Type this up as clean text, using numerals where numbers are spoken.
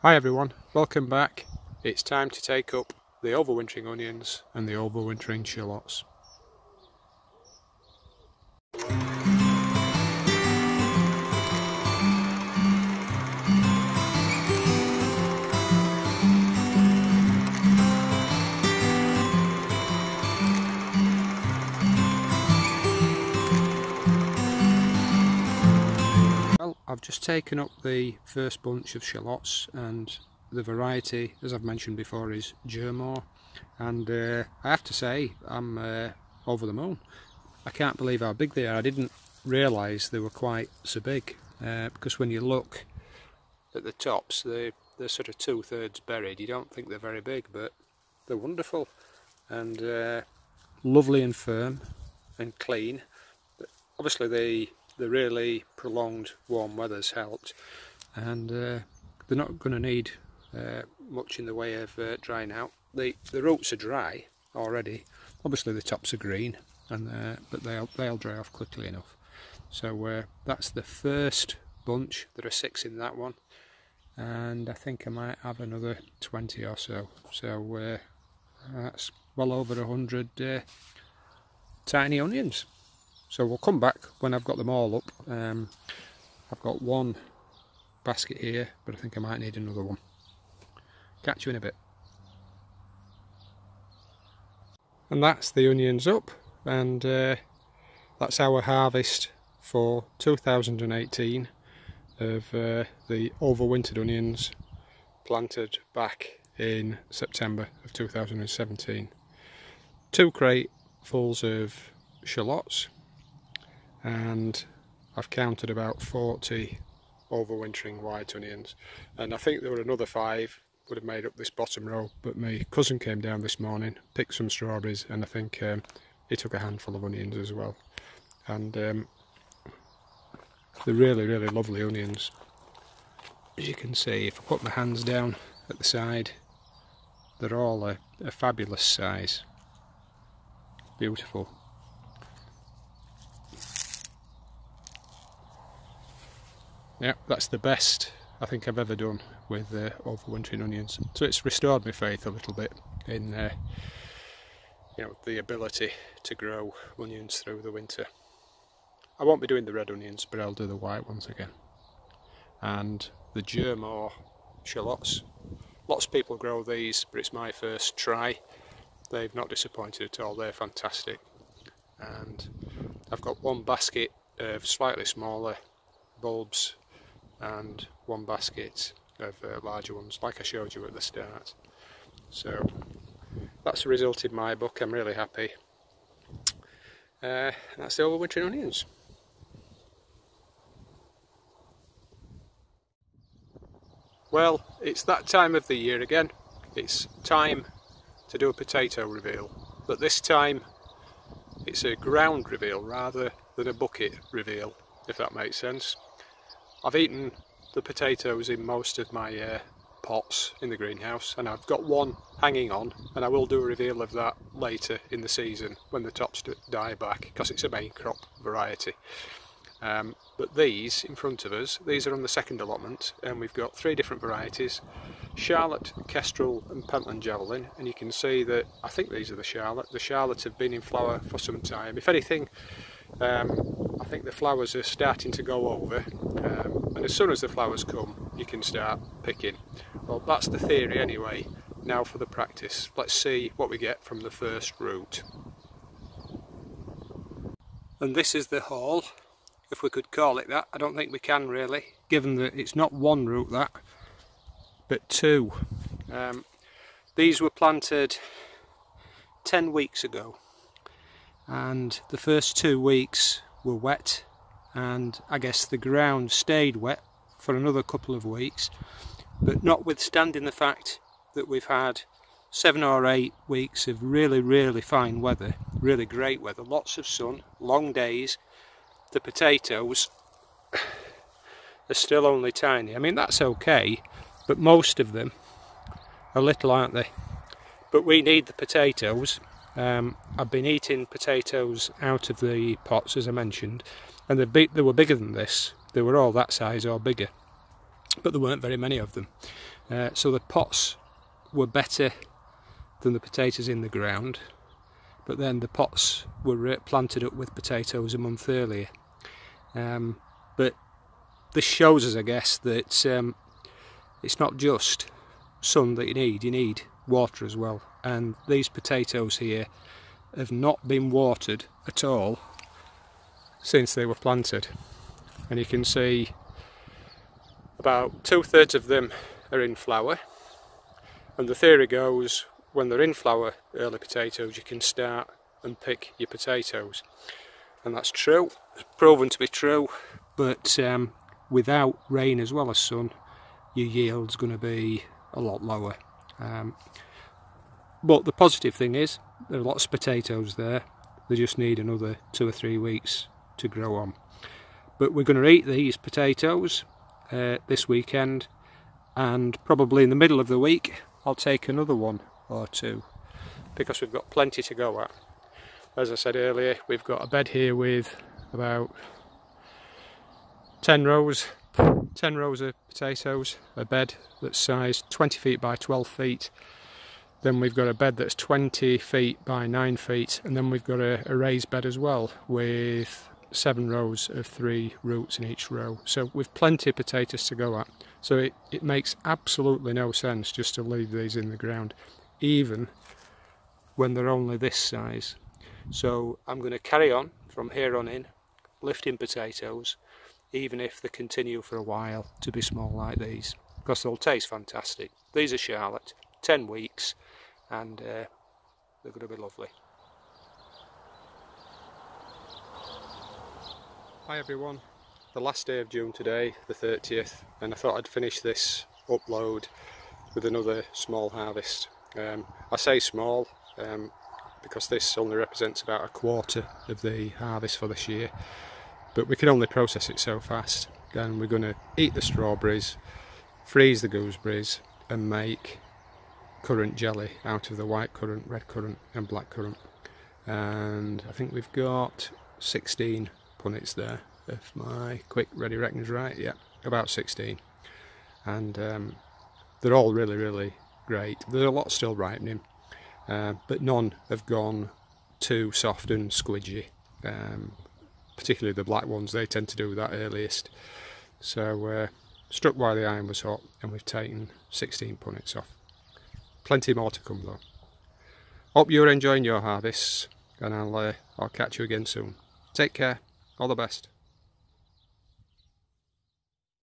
Hi everyone, welcome back. It's time to take up the overwintering onions and the overwintering shallots. Well, I've just taken up the first bunch of shallots, and the variety, as I've mentioned before, is Germore, and I have to say I'm over the moon. I can't believe how big they are. I didn't realise they were quite so big, because when you look at the tops, they're sort of 2/3 buried. You don't think they're very big, but they're wonderful and lovely and firm and clean. But obviously the really prolonged warm weather's helped, and they're not going to need much in the way of drying out. The roots are dry already. Obviously the tops are green, and but they'll dry off quickly enough. So that's the first bunch. There are 6 in that one, and I think I might have another 20 or so. So that's well over 100 tiny onions. So we'll come back when I've got them all up. I've got one basket here, but I think I might need another one. Catch you in a bit. And that's the onions up, and that's our harvest for 2018 of the overwintered onions planted back in September of 2017. 2 cratefuls of shallots, and I've counted about 40 overwintering white onions, and I think there were another 5 would have made up this bottom row, but my cousin came down this morning, picked some strawberries, and I think he took a handful of onions as well. And they're really lovely onions. As you can see, if I put my hands down at the side, they're all a fabulous size. Beautiful. Yeah, that's the best I think I've ever done with overwintering onions. So it's restored my faith a little bit in you know, the ability to grow onions through the winter. I won't be doing the red onions, but I'll do the white ones again. And the Germore shallots, lots of people grow these, but it's my first try. They've not disappointed at all. They're fantastic. And I've got one basket of slightly smaller bulbs and one basket of larger ones, like I showed you at the start. So that's the result in my book. I'm really happy. That's the overwintering onions. Well, it's that time of the year again. It's time to do a potato reveal, but this time it's a ground reveal rather than a bucket reveal, if that makes sense. I've eaten the potatoes in most of my pots in the greenhouse, and I've got one hanging on, and I will do a reveal of that later in the season when the tops die back, because it's a main crop variety. But these in front of us, these are on the second allotment, and we've got 3 different varieties: Charlotte, Kestrel and Pentland Javelin. And you can see that I think these are the Charlotte. The Charlotte have been in flower for some time. If anything, I think the flowers are starting to go over, and as soon as the flowers come you can start picking. Well, that's the theory anyway. Now for the practice. Let's see what we get from the first root. And this is the haul, if we could call it that. I don't think we can really, given that it's not 1 root that, but 2. These were planted 10 weeks ago, and the first 2 weeks were wet, and I guess the ground stayed wet for another couple of weeks. But notwithstanding the fact that we've had 7 or 8 weeks of really fine weather, really great weather, lots of sun, long days, the potatoes are still only tiny. I mean, that's okay, but most of them are little, aren't they? But we need the potatoes. I've been eating potatoes out of the pots, as I mentioned, and they were bigger than this. They were all that size or bigger, but there weren't very many of them. So the pots were better than the potatoes in the ground, but then the pots were planted up with potatoes a month earlier. But this shows us, I guess, that it's not just sun that you need water as well. And these potatoes here have not been watered at all since they were planted. And you can see about 2/3 of them are in flower, and the theory goes when they're in flower, early potatoes, you can start and pick your potatoes, and that's true. It's proven to be true, but without rain as well as sun, your yield's going to be a lot lower. But the positive thing is there are lots of potatoes there. They just need another 2 or 3 weeks to grow on. But we're going to eat these potatoes this weekend, and probably in the middle of the week I'll take another 1 or 2, because we've got plenty to go at. As I said earlier, we've got a bed here with about 10 rows of potatoes, a bed that's sized 20 feet by 12 feet. Then we've got a bed that's 20 feet by 9 feet, and then we've got a raised bed as well with 7 rows of 3 roots in each row. So we've plenty of potatoes to go at. So it makes absolutely no sense just to leave these in the ground, even when they're only this size. So I'm going to carry on from here on in, lifting potatoes, even if they continue for a while to be small like these, because they'll taste fantastic. These are Charlotte, 10 weeks, and they're going to be lovely. Hi everyone, the last day of June today, the 30th, and I thought I'd finish this upload with another small harvest. I say small because this only represents about a quarter of the harvest for this year, but we can only process it so fast. And we're going to eat the strawberries, freeze the gooseberries, and make currant jelly out of the white currant, red currant and black currant. And I think we've got 16 punnets there, if my quick ready reckon's right. Yeah, about 16. And they're all really great. There's a lot still ripening, but none have gone too soft and squidgy. Particularly the black ones, they tend to do that earliest. So struck while the iron was hot, and we've taken 16 punnets off. Plenty more to come though. Hope you're enjoying your harvests, and I'll catch you again soon. Take care, all the best.